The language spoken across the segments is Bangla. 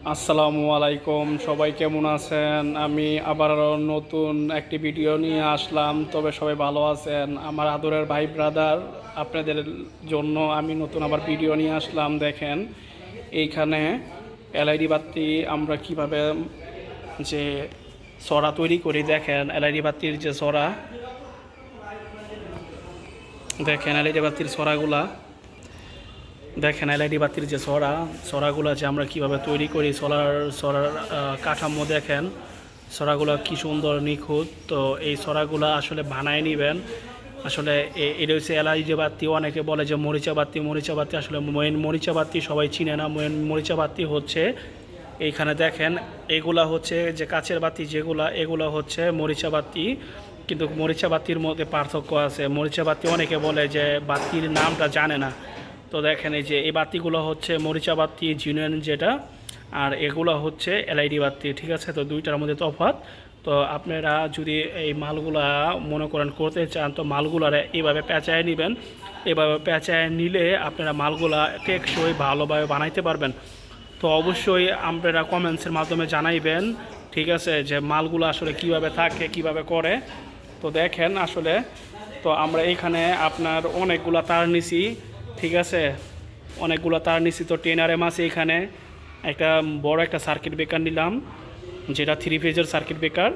আসসালামু আলাইকুম, সবাই কেমন আছেন? আমি আবার নতুন একটি ভিডিও নিয়ে আসলাম। তবে সবাই ভালো আছেন? আমার আদরের ভাই ব্রাদার, আপনাদের জন্য আমি নতুন আবার ভিডিও নিয়ে আসলাম। দেখেন এইখানে এলইডি বাতি আমরা কিভাবে যে ছড়া তৈরি করি। দেখেন এলইডি বাতির যে ছড়া, দেখেন এলইডি বাতির ছড়াগুলা, দেখেন এলইডি বাতির যে ছড়াগুলো যে আমরা কিভাবে তৈরি করি। ছড়ার কাঠামো দেখেন, ছড়াগুলো কি সুন্দর নিখুঁত। তো এই ছড়াগুলো আসলে বানায় নেবেন। আসলে এটা হচ্ছে এলইডি বাতি। অনেকে বলে যে মরিচা বাতি, মরিচা বাতি আসলে মেন মরিচা বাতি সবাই চিনে না। মেন মরিচা বাতি হচ্ছে এইখানে দেখেন, এগুলা হচ্ছে যে কাচের বাতি যেগুলা, এগুলা হচ্ছে মরিচা বাতি। কিন্তু মরিচা বাতির মধ্যে পার্থক্য আছে। মরিচা বাতি অনেকে বলে যে বাতির নামটা জানে না। তো দেখেন এই যে এই বাতিগুলো হচ্ছে মরিচা বাতি জিনুইন যেটা, আর এগুলো হচ্ছে এলইডি বাতি। ঠিক আছে, তো দুইটার মধ্যে তফাৎ। তো আপনারা যদি এই মালগুলা মনে করেন করতে চান, তো মালগুলারে এইভাবে পেঁচায় নেবেন। এভাবে পেঁচায় নিলে আপনারা মালগুলা টেকসই ভালোভাবে বানাইতে পারবেন। তো অবশ্যই আপনারা কমেন্টসের মাধ্যমে জানাইবেন, ঠিক আছে, যে মালগুলো আসলে কিভাবে থাকে, কিভাবে করে। তো দেখেন আসলে, তো আমরা এইখানে আপনার অনেকগুলা তার নিছি, ঠিক আছে, অনেকগুলো তার নিছি। তো 10 RM আছে এখানে। একটা বড় একটা সার্কিট ব্রেকার নিলাম, যেটা 3 ফেজের সার্কিট ব্রেকার।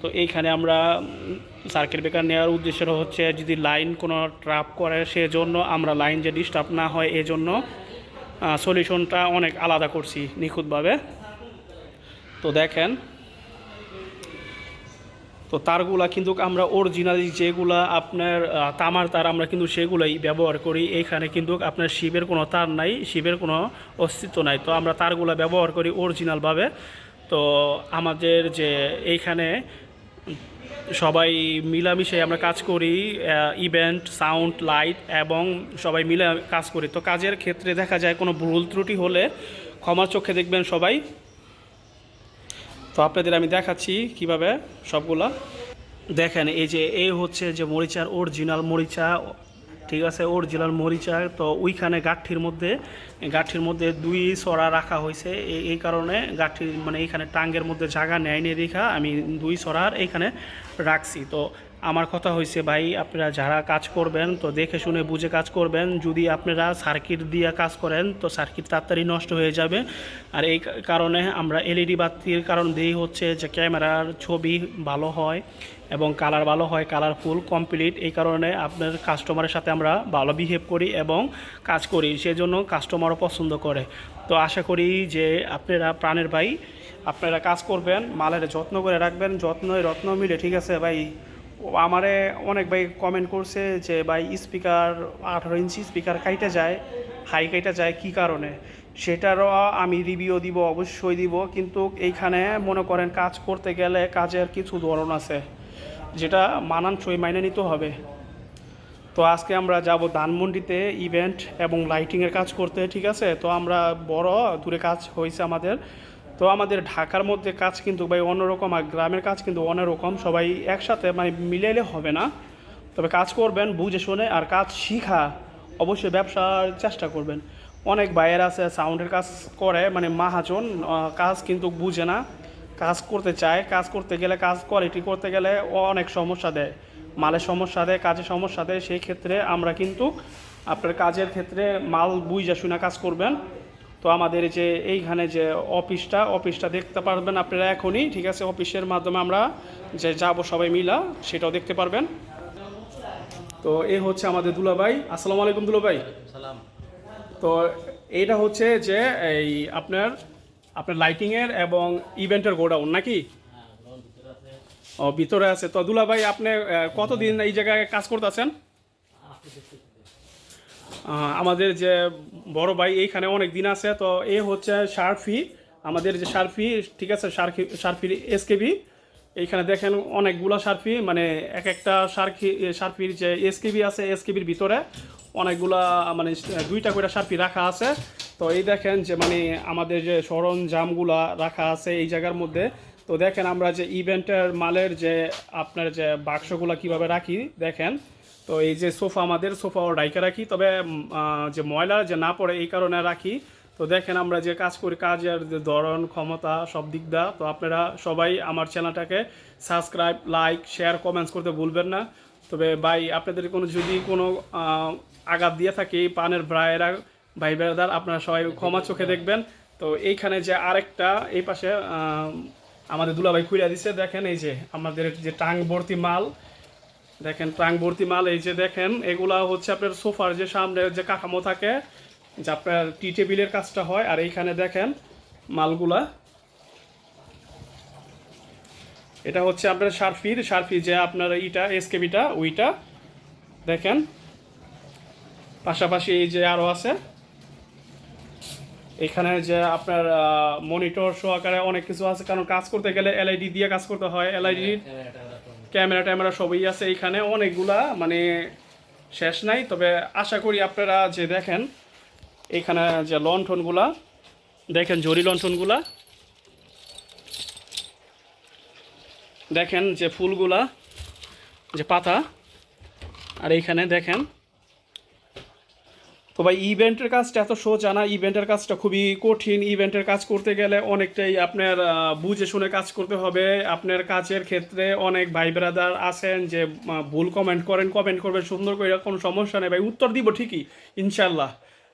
তো এইখানে আমরা সার্কিট ব্রেকার নেওয়ার উদ্দেশ্য হচ্ছে যদি লাইন কোনো ট্রাপ করে, সেজন্য আমরা লাইন যে ডিস্টার্ব না হয় এজন্য সলিউশনটা অনেক আলাদা করছি নিখুঁতভাবে। তো দেখেন, তো তারগুলা কিন্তু আমরা অরিজিনালি যেগুলা আপনার তামার তার, আমরা কিন্তু সেগুলাই ব্যবহার করি। এইখানে কিন্তু আপনার শিবের কোনো তার নাই, শিবের কোনো অস্তিত্ব নাই। তো আমরা তারগুলা ব্যবহার করি অরিজিনালভাবে। তো আমাদের যে এইখানে সবাই মিলামিশে আমরা কাজ করি। ইভেন্ট, সাউন্ড, লাইট এবং সবাই মিলে কাজ করি। তো কাজের ক্ষেত্রে দেখা যায় কোনো ভুল ত্রুটি হলে ক্ষমার চোখে দেখবেন সবাই। তো আপনাদের আমি দেখাচ্ছি কিভাবে সবগুলা। দেখেন এই যে এই হচ্ছে যে মরিচার অরিজিনাল মরিচা, ঠিক আছে, অরিজিনাল মরিচা। তো ওইখানে গাঠির মধ্যে দুই ছড়া রাখা হয়েছে। এই কারণে গাঠির মানে এইখানে টাঙ্গের মধ্যে জায়গা নেয় নিয়ে দেখা আমি দুই ছড়ার এইখানে রাখছি। তো আমার কথা হয়েছে ভাই, আপনারা যারা কাজ করবেন তো দেখে শুনে বুঝে কাজ করবেন। যদি আপনারা সার্কিট দিয়ে কাজ করেন তো সার্কিট তাড়াতাড়ি নষ্ট হয়ে যাবে। আর এই কারণে আমরা এলইডি বাতির কারণ দিই হচ্ছে যে ক্যামেরার ছবি ভালো হয় এবং কালার ভালো হয়, কালারফুল কমপ্লিট। এই কারণে আপনার কাস্টমারের সাথে আমরা ভালো বিহেভ করি এবং কাজ করি, সেজন্য কাস্টমারও পছন্দ করে। তো আশা করি যে আপনারা প্রাণের ভাই, আপনারা কাজ করবেন, মালের যত্ন করে রাখবেন, যত্নই রত্ন মিলে, ঠিক আছে ভাই। আমারে অনেক ভাই কমেন্ট করছে যে ভাই স্পিকার 18 ইঞ্চি স্পিকার কাইটা যায়, হাই কাইটা যায় কী কারণে, সেটারও আমি রিভিউ দিব, অবশ্যই দিব। কিন্তু এইখানে মনে করেন কাজ করতে গেলে কাজের কিছু ধরন আছে যেটা মানানসই মাইনে নিতে হবে। তো আজকে আমরা যাব ধানমন্ডিতে ইভেন্ট এবং লাইটিংয়ের কাজ করতে, ঠিক আছে। তো আমরা বড় দূরে কাজ হয়েছে আমাদের। তো আমাদের ঢাকার মধ্যে কাজ কিন্তু ভাই অন্যরকম, আর গ্রামের কাজ কিন্তু অন্যরকম। সবাই একসাথে মানে মিলাইলে হবে না। তবে কাজ করবেন বুঝে শুনে, আর কাজ শিখা অবশ্যই ব্যবসার চেষ্টা করবেন। অনেক ভাইয়ের আছে সাউন্ডের কাজ করে, মানে মাহাজন, কাজ কিন্তু বুঝে না, কাজ করতে চায়, কাজ করতে গেলে কাজ কোয়ালিটি করতে গেলে অনেক সমস্যা দেয়, মালের সমস্যা দেয়, কাজের সমস্যা দেয়। সেই ক্ষেত্রে আমরা কিন্তু আপনার কাজের ক্ষেত্রে মাল বুঝে শুনে কাজ করবেন। তো আমাদের যে এইখানে যে অফিসটা দেখতে পারবেন আপনারা এখনই, ঠিক আছে। অফিসের মাধ্যমে আমরা যে যাব সবাই মিলা, সেটাও দেখতে পারবেন। তো এই হচ্ছে আমাদের দুলাভাই। আসসালামু আলাইকুম দুলাভাই। সালাম। তো এইটা হচ্ছে যে এই আপনার আপনার লাইটিংয়ের এবং ইভেন্টের গোডাউন নাকি? ও, ভিতরে আছে। তো দুলাভাই আপনি কতদিন এই জায়গায় কাজ করতেছেন? আমাদের যে বড় ভাই এইখানে অনেক দিন আছে। তো এ হচ্ছে শার্ফি, আমাদের যে শার্ফি, ঠিক আছে, শার্ফির এসকেবি। এইখানে দেখেন অনেকগুলো শার্ফি, মানে এক একটা শার্ফির যে এসকেবি আছে, এসকেবির ভিতরে অনেকগুলা মানে দুইটা করে শার্ফি রাখা আছে। তো এই দেখেন যে মানে আমাদের যে সরঞ্জামগুলা রাখা আছে এই জায়গার মধ্যে। তো দেখেন আমরা যে ইভেন্টের মালের যে আপনার যে বাক্সগুলা কিভাবে রাখি দেখেন। তো এই যে সোফা, আমাদের সোফাও ডাইকা রাখি, তবে যে ময়লা যে না পড়ে এই কারণে রাখি। তো দেখেন আমরা যে কাজ করি, কাজের যে ধরন, ক্ষমতা, সব দিক দা। তো আপনারা সবাই আমার চ্যানেলটাকে সাবস্ক্রাইব, লাইক, শেয়ার, কমেন্টস করতে ভুলবেন না। তবে ভাই আপনাদের যদি কোনো আঘাত দিয়ে থাকে পানের ব্রায়েরা ভাই বেড়াদার, আপনারা সবাই ক্ষমা চোখে দেখবেন। তো এইখানে যে আরেকটা এই পাশে আমাদের দুলাভাই খুইরা দিছে, দেখেন এই যে আমাদের যে টাং ভর্তি মাল, দেখেন টাং ভর্তি মাল। এই যে দেখেন এগুলা হচ্ছে আপনার সোফার যে সামনে যে কাঠামো থাকে, যে আপনার টি টেবিলের কাজটা হয়। আর এইখানে দেখেন মালগুলা, এটা হচ্ছে আপনার শার্ফি যে আপনার ইটা এসকেবিটা ওইটা দেখেন। পাশাপাশি এই যে আরও আছে এখানে যে আপনার মনিটর সহকারে অনেক কিছু আছে, কারণ কাজ করতে গেলে এলইডি দিয়ে কাজ করতে হয়। এলইডির ক্যামেরা ট্যামেরা সবই আছে এইখানে, অনেকগুলা, মানে শেষ নাই। তবে আশা করি আপনারা যে দেখেন এখানে যে লণ্ঠনগুলা দেখেন, জরি লণ্ঠনগুলা দেখেন, যে ফুলগুলা, যে পাতা, আর এইখানে দেখেন। তো ভাই ইভেন্টের কাজটা এত সোজা না, ইভেন্টের কাজটা খুবই কঠিন। ইভেন্টের কাজ করতে গেলে অনেকটাই আপনার বুঝে শুনে কাজ করতে হবে। আপনার কাজের ক্ষেত্রে অনেক ভাই ব্রাদার আছেন যে ভুল কমেন্ট করবেন সুন্দর করে, কোনো সমস্যা নেই ভাই, উত্তর দিব ঠিকই ইনশাল্লাহ।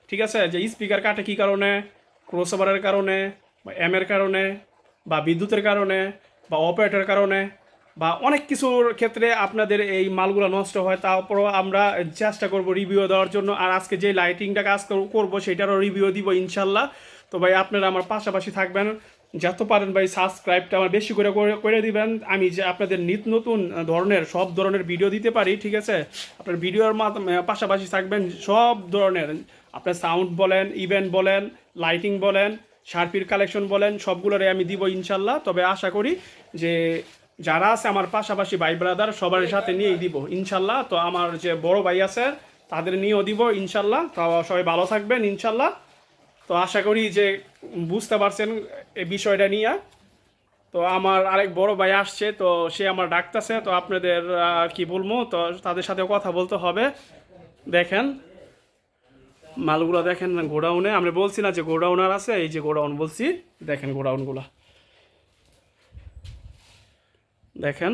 ঠিক আছে, যে স্পিকার কাটে কী কারণে, ক্রসওভারের কারণে, বা এমের কারণে, বা বিদ্যুতের কারণে, বা অপারেটরের কারণে, বা অনেক কিছুর ক্ষেত্রে আপনাদের এই মালগুলো নষ্ট হয়। তারপরও আমরা চেষ্টা করব রিভিউ দেওয়ার জন্য। আর আজকে যে লাইটিংটা কাজ করবো সেটারও রিভিউ দিব ইনশাল্লাহ। তো ভাই আপনারা আমার পাশাপাশি থাকবেন, যত পারেন ভাই সাবস্ক্রাইবটা আমার বেশি করে করে দিবেন। আমি যে আপনাদের নিত্য নতুন ধরনের সব ধরনের ভিডিও দিতে পারি, ঠিক আছে, আপনার ভিডিওর পাশাপাশি থাকবেন সব ধরনের, আপনার সাউন্ড বলেন, ইভেন্ট বলেন, লাইটিং বলেন, শার্পির কালেকশন বলেন, সবগুলোরে আমি দিব ইনশাল্লাহ। তবে আশা করি যে যারা আছে আমার পাশাপাশি ভাই ব্রাদার সবার সাথে নিয়েই দিব ইনশাল্লাহ। তো আমার যে বড় ভাই আছে তাদের নিয়েও দিব ইনশাল্লাহ। তো সবাই ভালো থাকবেন ইনশাল্লাহ। তো আশা করি যে বুঝতে পারছেন এই বিষয়টা নিয়ে। তো আমার আরেক বড় ভাই আসছে, তো সে আমার ডাকতেছে, তো আপনাদের কি বলবো, তো তাদের সাথে কথা বলতে হবে। দেখেন মালগুলো দেখেন গোডাউনে, আমরা বলছি না যে গোডাউনার আছে, এই যে গোডাউন বলছি, দেখেন গোডাউনগুলো দেখেন।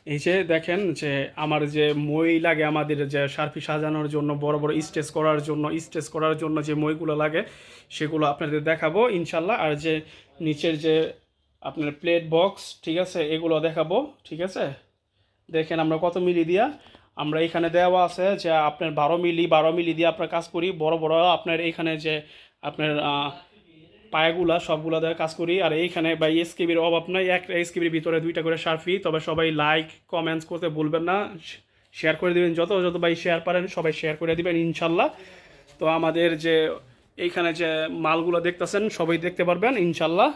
এই যে দেখেন যে আমার যে মই লাগে, আমাদের যে শার্পি সাজানোর জন্য, বড় বড় স্টেজ করার জন্য যে মইগুলো লাগে সেগুলো আপনাদের দেখাবো ইনশাল্লাহ। আর যে নিচের যে আপনার প্লেট বক্স, ঠিক আছে, এগুলো দেখাবো, ঠিক আছে। দেখেন আমরা কত মিলি দিয়া, আমরা এখানে দেওয়া আছে যে আপনার 12 মিলি দিয়ে আপনার কাজ করি। বড় বড় আপনার এইখানে যে আপনার পায়াগুলা সবগুলা দিয়ে কাজ করি। আর এইখানে বা এসকেবির অভাব নাই, একটা এসকেবির ভিতরে 2টা করে শার্পি। তবে সবাই লাইক কমেন্টস করতে ভুলবেন না, শেয়ার করে দেবেন, যত ভাই শেয়ার পারেন সবাই শেয়ার করে দিবেন ইনশাল্লাহ। তো আমাদের যে এইখানে যে মালগুলো দেখতেছেন সবাই দেখতে পারবেন ইনশাল্লাহ।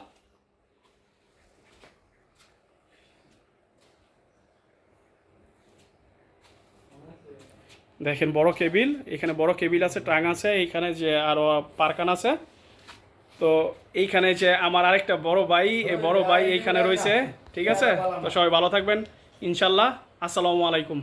দেখেন বড় কেবিল, এখানে বড় কেবিল আছে, টাং আছে, এইখানে যে আরও পারকান আছে। তো এইখানে যে আমার আরেকটা বড় ভাই, এই বড় ভাই এইখানে রয়েছে, ঠিক আছে। তো সবাই ভালো থাকবেন ইনশাল্লাহ। আসসালামু আলাইকুম।